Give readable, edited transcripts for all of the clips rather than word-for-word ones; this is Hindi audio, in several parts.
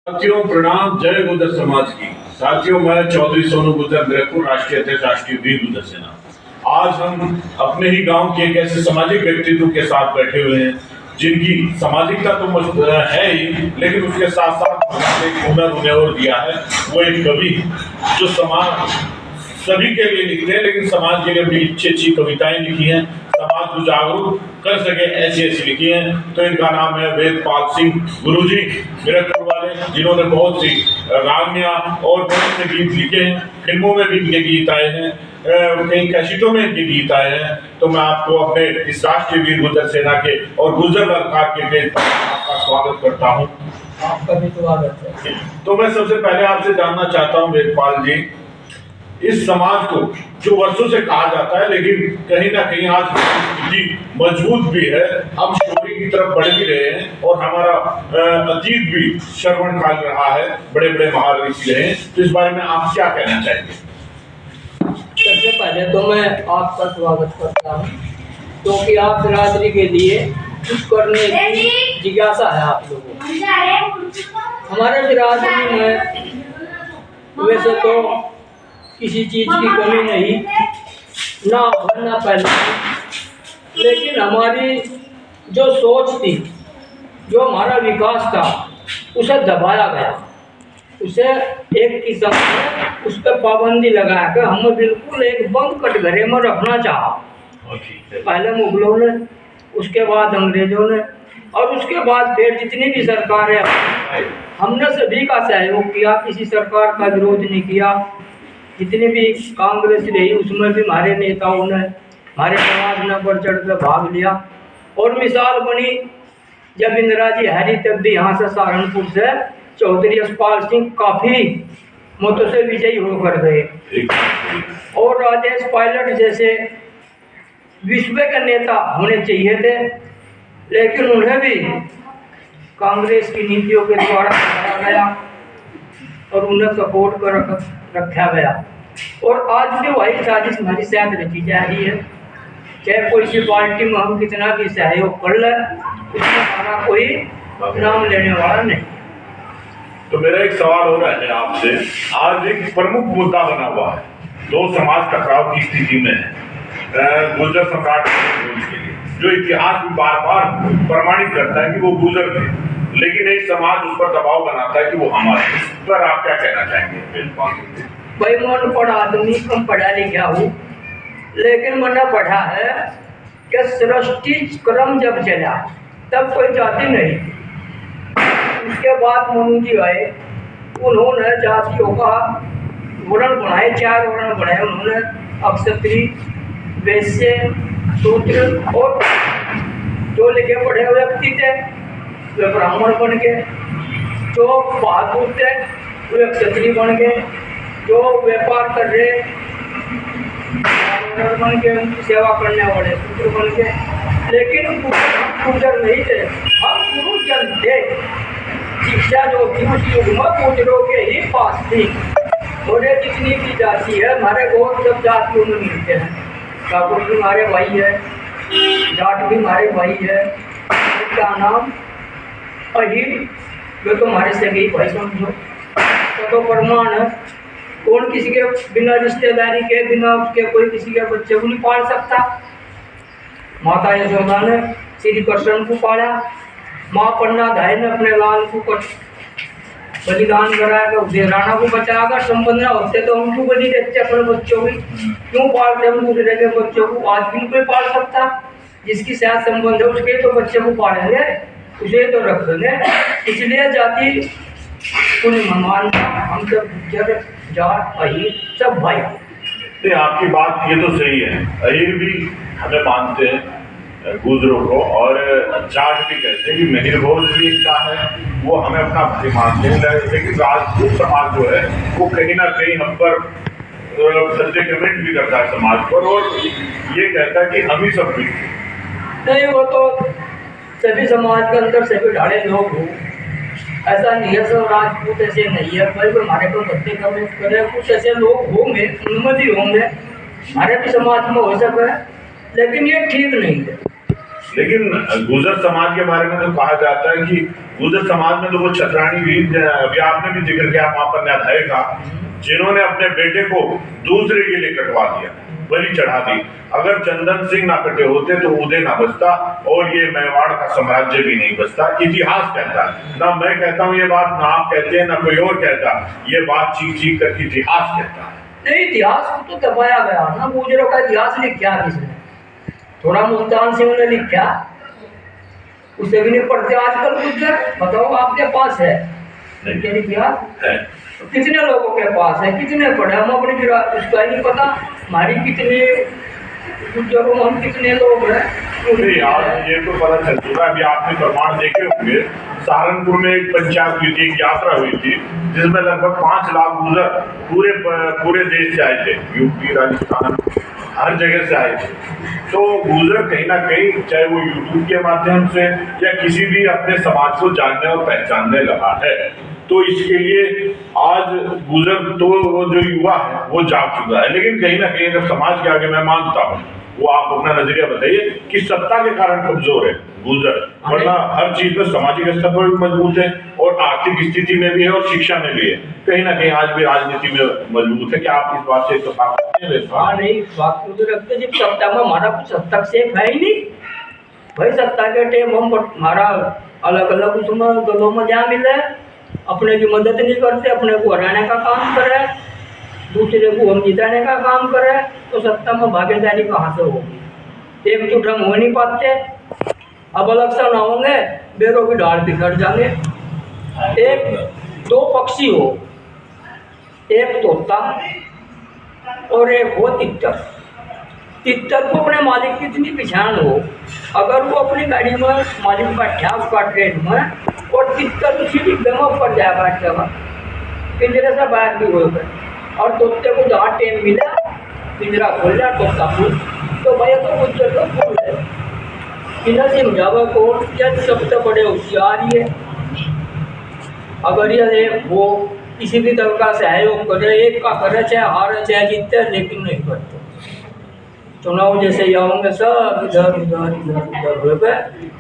साथियों प्रणाम। जय गुर्जर समाज की। साथियों मैं चौधरी सोनू गुर्जर गोरखपुर राष्ट्रीय अध्यक्ष राष्ट्रीय वीर गुर्जर सेना। आज हम अपने ही गांव के एक ऐसे सामाजिक व्यक्तित्व के साथ बैठे हुए हैं जिनकी सामाजिकता तो है ही, लेकिन उसके साथ साथ हमारे एक हुनर उन्हें और दिया है। वो एक कवि जो समाज सभी के लिए लिखते हैं, लेकिन समाज के लिए भी अच्छी कविताएं लिखी हैं, समाज को जागरूक कर सके ऐसी लिखी हैं। तो इनका नाम है वेदपाल सिंह गुरुजी गोरखपुर वाले, जिन्होंने बहुत सी रागनियां और बहुत से गीत लिखे हैं। फिल्मों में भी इनके गीत आए हैं, कई कैसेटों में इनके गीत आए हैं। तो मैं आपको अपने इस राष्ट्रीय वीर गुर्जर सेना के और गुर्जर सरकार के पेज पर आपका स्वागत करता हूँ। आपका भी स्वागत है। तो मैं सबसे पहले आपसे जानना चाहता हूँ वेदपाल जी, इस समाज को जो वर्षों से कहा जाता है, लेकिन कहीं ना कहीं आज स्थिति मजबूत भी है, हम चोरी की तरफ बढ़ भी रहे हैं और हमारा अतीत भी श्रवण काल रहा है, बड़े बड़े महान ऋषि रहे हैं। तो इस बारे में आप क्या कहना चाहेंगे? सबसे पहले तो मैं आपका स्वागत करता हूँ, क्योंकि आप बिरादरी के लिए कुछ करने की जिज्ञासा है आप लोगों को। हमारे बिरादरी में वैसे तो किसी चीज़ की कमी नहीं, ना भर ना पहले, लेकिन हमारी जो सोच थी, जो हमारा विकास था, उसे दबाया गया। उसे एक किस्म से उस पर पाबंदी लगा कर हमें बिल्कुल एक बंद कटघरे में रखना चाहा। पहले मुगलों ने, उसके बाद अंग्रेजों ने, और उसके बाद फिर जितनी भी सरकारें, हमने सभी का सहयोग किया, किसी सरकार का विरोध नहीं किया। जितनी भी कांग्रेस रही उसमें भी हमारे नेताओं ने, हमारे समाज ने बढ़ चढ़ कर भाग लिया। और मिसाल बनी जब इंदिरा जी हरी तब भी यहाँ से सहारनपुर से चौधरी यशपाल सिंह काफ़ी मतों से विजयी होकर गए, और राजेश पायलट जैसे विश्व के नेता होने चाहिए थे, लेकिन उन्हें भी कांग्रेस की नीतियों के द्वारा हटाया गया और उन्हें सपोर्ट कर रखा गया। और आज भी वही साजिश हमारी साथ रची जा रही है। चाहे कोई सी पार्टी में हम कितना भी सहयोग कर लें, उसमें हमारा कोई नाम लेने वाला नहीं। तो मेरा एक सवाल हो रहा है आपसे, आज एक प्रमुख मुद्दा बना हुआ है, दो समाज टकराव की स्थिति में है, गुर्जर सम्राट के लिए, जो इतिहास भी बार बार प्रमाणित करता है कि वो गुर्जर थे, लेकिन एक समाज उस पर दबाव बनाता है कि वो हमारे। इस पर आप क्या कहना चाहेंगे? भाई मैं पढ़ा आदमी, कम पढ़ा लिखा हूँ, लेकिन मैंने पढ़ा है कि सृष्टि क्रम जब चला तब कोई जाति नहीं थी। उसके बाद मनु जी आए, उन्होंने जातियों का वर्ण बनाए, 4 वर्ण बनाए उन्होंने, अक्षत्रिय, वैश्य, शूद्र, और जो लिखे पढ़े हुए व्यक्ति थे वे ब्राह्मण बन गए, जो बहादुर थे वे क्षत्रिय बन गए, जो व्यापार कर रहे बन के, उनकी सेवा करने वाले शूद्र बन गए। लेकिन गुर्जर नहीं थे, हम गुरुजन थे। शिक्षा जो थी उस युग में गुर्जरों के ही पास थी। और ये जितनी भी जाति है, हमारे बहुत सब जातियों में मिलते हैं। ठाकुर भी हमारे भाई है, जाट भी हमारे भाई है, क्या नाम अहिर, वे तो हमारे से गई भाई समझो। तो प्रमाण है, कौन किसी के बिना रिश्तेदारी के, बिना उसके कोई किसी के बच्चे को नहीं पाल सकता। माता यशोदा ने श्री कृष्ण को पाला, माँ पन्नाधाय ने अपने लाल को बलिदान कराया, राणा को बचाकर संबंध होते तो उनको बलि देते अपने बच्चों की। क्यों पालते हम दूसरे के बच्चों को? आज भी कोई पाल सकता, जिसकी साथ संबंध है उसके तो बच्चे को पालेंगे, उसे तो रखेंगे। इसलिए जाति को नहीं मनवाना, हम सब गुर्जर, जाट, अहिर सब भाई। नहीं, आपकी बात ये तो सही है, अहिर भी हमें मानते हैं गुर्जरों को, और जाट भी कहते हैं कि महिर भोज भी इनका है, वो हमें अपना भाई मानते हैं। लेकिन राजपूत समाज जो है वो कहीं ना कहीं हम पर गंदे कमेंट भी करता है समाज पर, और ये कहता है कि हम ही सब भी नहीं। वो तो सभी समाज के अंदर सभी ढाड़े लोग हों, ऐसा नहीं है सब राजपूत ऐसे नहीं है। भाई हमारे को बच्चे कमेंट करें, कुछ ऐसे लोग होंगे, उनमें भी होंगे, हमारे भी समाज में हो सके, लेकिन ये ठीक नहीं है। लेकिन गुर्जर समाज के बारे में तो कहा जाता है कि गुर्जर समाज में तो वो छतरानी भी, अभी आपने भी जिक्र किया वहां पर न्याय का, जिन्होंने अपने बेटे को दूसरे के लिए कटवा दिया, बलि चढ़ा दी। अगर चंदन सिंह ना कटे होते तो उदय ना बचता और ये मेवाड़ का साम्राज्य भी नहीं बचता। इतिहास कहता है, ना मैं कहता हूँ ये बात, ना आप कहते हैं, ना कोई और कहता, ये बात चीख चीख कर इतिहास कहता है। नहीं, इतिहास को तो दबाया गया ना, गुर्जरों का इतिहास लिखा किसने? थोड़ा मुल्तान सिंह ने लिखा, उसे भी नहीं पढ़ते आजकल गुर्जर। बताओ आपके पास है इतिहास? कितने लोगों के पास है, कितने पढ़े? हम अपनी उसका ही नहीं पता, हमारी कितने गुर्जरों में हम कितने लोग हैं। यार ये तो पता चल चुका है, अभी आपने प्रमाण देखे होंगे। सहारनपुर में एक पंचायत हुई थी, एक यात्रा हुई थी जिसमें लगभग 5 लाख गुर्जर पूरे देश से आए थे, यूपी, राजस्थान, हर जगह से आए थे। तो गुर्जर कहीं ना कहीं, चाहे वो यूट्यूब के माध्यम से या किसी भी अपने समाज को जानने और पहचानने लगा है। तो इसके लिए आज गुर्जर तो वो जो युवा है वो जाग चुका है। लेकिन कहीं ना कहीं अगर समाज के आगे, मैं मानता हूँ, वो आप अपना नजरिया बताइए कि सत्ता के कारण कमजोर है गुर्जर, वरना हर चीज में सामाजिक स्तर पर भी मजबूत है और आर्थिक स्थिति में भी है और शिक्षा में भी है। कहीं ना कहीं आज भी राजनीति में मजबूत है। क्या आप इस बात से इत्तेफाक करते हैं? हाँ, नहीं, बात तो रखते जब सत्ता में हमारा कुछ हद तक सेफ है ही नहीं भाई। सत्ता के टाइम हम हमारा अलग अलग उसमें दलों में जा मिले, अपने की मदद नहीं करते, अपने को हराने का काम करे, दूसरे को हम जिताने का काम करे, तो सत्ता में भागीदारी कहाँ से होगी? एकजुट हम हो नहीं पाते। अब इलेक्शन होंगे, बेरों की ढाल बिखर जाएंगे। एक 2 पक्षी हो, एक तोता और एक हो तितर। तितर को अपने मालिक की इतनी पहचान हो, अगर वो अपनी गाड़ी में मालिक बैठा उसका ट्रेन में, और तितर उसी डिब्बे में ऊपर जाए बैठ जाएगा, पिंजरे से बाहर भी हो गए, और तोते को जहाँ टाइम मिला पिंजरा खोल लिया, तोता फूल, तो भैया तो गुर्जर का फूल है। इन्हें समझावा कौन? क्या सबसे बड़े होशियार ही है। अगर ये वो किसी भी तरह का सहयोग करे, एक का करे, चाहे हारे चाहे जीते, लेकिन नहीं करते। चुनाव जैसे ही होंगे, सब इधर उधर इधर उधर हुए पे,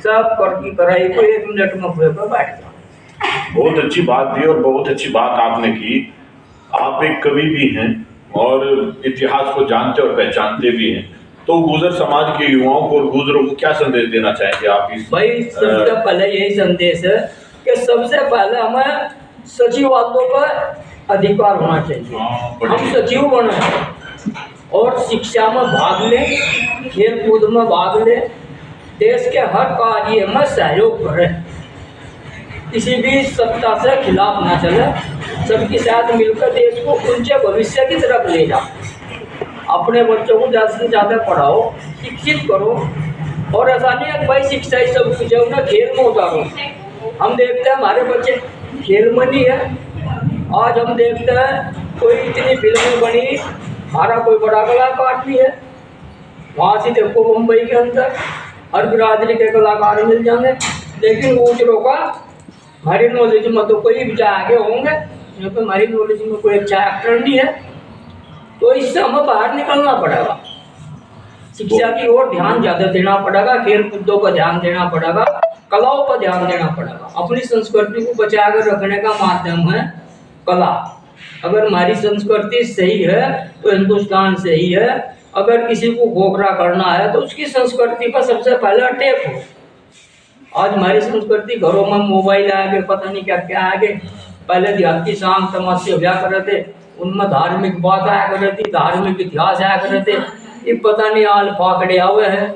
सब कर की कराई को 1 मिनट में हुए पे बैठ जाओ। बहुत अच्छी बात दी और बहुत अच्छी बात आपने की। आप एक कवि भी हैं और इतिहास को जानते और पहचानते भी हैं। तो गुर्जर समाज के युवाओं को और गुर्जरों को क्या संदेश देना चाहेंगे आप इस? भाई, सबसे पहले यही संदेश है कि सबसे पहले हमें सचिवालयों का अधिकार होना चाहिए। हम सचिव बने और शिक्षा में भाग लें, खेल कूद में भाग लें, देश के हर कार्य में सहयोग करें, किसी भी सत्ता से खिलाफ ना चले, सबके साथ मिलकर देश को ऊंचे भविष्य की तरफ ले जाओ। अपने बच्चों को ज़्यादा से ज़्यादा पढ़ाओ, शिक्षित करो, और ऐसा नहीं है भाई शिक्षा ही सब कुछ है, उन्हें खेल में उतारो। हम देखते हैं हमारे बच्चे खेल में नहीं है। आज हम देखते हैं कोई इतनी फिल्में बनी, हमारा कोई बड़ा कलाकार भी है, वहाँ से देखो मुंबई के अंदर हर बिरादरी के कलाकार मिल जाएंगे, लेकिन गुर्जरों का हमारी नॉलेज में तो कोई भी आगे होंगे, यहाँ पर हमारी नॉलेज में कोई अच्छा एक्टर नहीं है। तो इससे हमें बाहर निकलना पड़ेगा, शिक्षा की ओर ध्यान ज़्यादा देना पड़ेगा, खेल कूदों पर ध्यान देना पड़ेगा, कलाओं पर ध्यान देना पड़ेगा। अपनी संस्कृति को बचा कर रखने का माध्यम है कला। अगर हमारी संस्कृति सही है तो हिंदुस्तान सही है। अगर किसी को खोखला करना है तो उसकी संस्कृति पर सबसे पहले अटैक हो। आज हमारी संस्कृति घरों में मोबाइल आ गए, पता नहीं क्या क्या आ गए। पहले देहाती शाम तमाशे हुआ कर थे, उनमें धार्मिक बात आया कर थी, धार्मिक इतिहास आया कर थे। ये पता नहीं आल फाकड़े हुए हैं।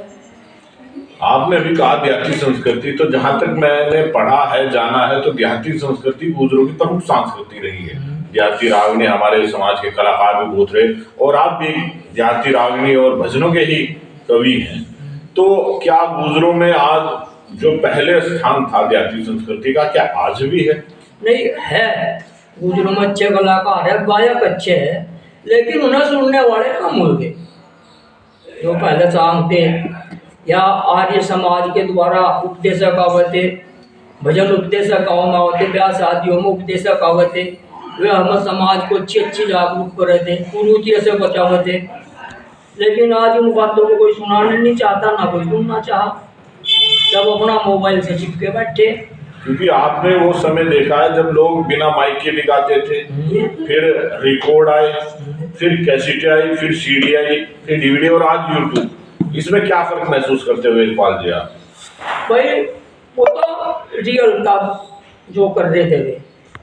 आपने भी कहा देहाती संस्कृति, तो जहां तक मैंने पढ़ा है, जाना है, तो देहाती संस्कृति गुर्जरों की प्रमुख संस्कृति रही है। देहाती रागनी हमारे समाज के कलाकार भी बहुत रहे, और आप भी देहाती रागनी और भजनों के ही कवि हैं। तो क्या गुर्जरों में आज जो पहले स्थान था देहाती संस्कृति का, क्या आज भी है? नहीं है, गुर्जरों में अच्छे कलाकार है, गायक अच्छे है, लेकिन उन्हें सुनने वाले कम हो गए। जो पहले शाम थे या आर्य समाज के द्वारा उपदेशक आवते, भजन उपदेशक गाँव में होते, ब्याह शादियों में उपदेशक आवते, वे हम समाज को अच्छी अच्छी जागरूक कर रहे थे, कुरीतियों से बचावे थे। लेकिन आज उन बातों को कोई सुनाना नहीं चाहता, ना कोई सुनना चाहा। सब अपना मोबाइल से चिपके बैठे। क्योंकि आपने वो समय देखा है जब लोग बिना माइक के भी गाते थे, फिर रिकॉर्ड आए, फिर कैसेट आई, फिर सीडी आई, फिर डीवीडी और आज यूट्यूब। इसमें क्या फर्क महसूस करते हुए वेदपाल जी आप? भाई वो तो रियल था जो कर रहे थे वे।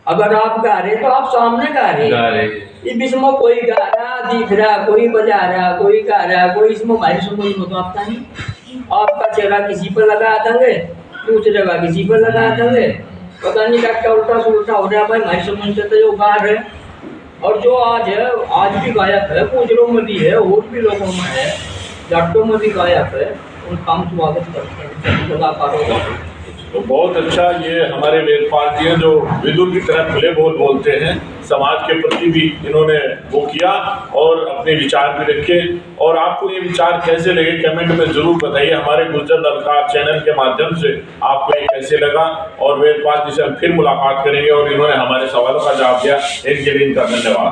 अगर आप गा रहे तो आप सामने गा रहे। इसमें कोई गा रहा दिख रहा, कोई बजा रहा, कोई गा रहा, कोई इसमें भाई समझ में तो आता नहीं। आपका चेहरा किसी पर लगा देंगे, दूसरी जगह किसी पर लगा देंगे, पता नहीं क्या उल्टा सुल्टा हो रहा। भाई भाई समझ से जो गा रहे और जो आज है, आज भी गायक है, गुजरों में भी है और भी लोगों में है, जाटों में भी गायक है, उनका हम स्वागत करते हैं कलाकारों का। तो बहुत अच्छा, ये हमारे वेदपाल जी हैं जो विदुर की तरह खुले बोल बोलते हैं, समाज के प्रति भी इन्होंने वो किया और अपने विचार भी रखे। और आपको ये विचार कैसे लगे कमेंट में जरूर बताइए। हमारे गुज्जर दरकार चैनल के माध्यम से आपको ये कैसे लगा, और वेदपाल जी से हम फिर मुलाकात करेंगे और इन्होंने हमारे सवालों का जवाब दिया, इनके लिए इनका धन्यवाद।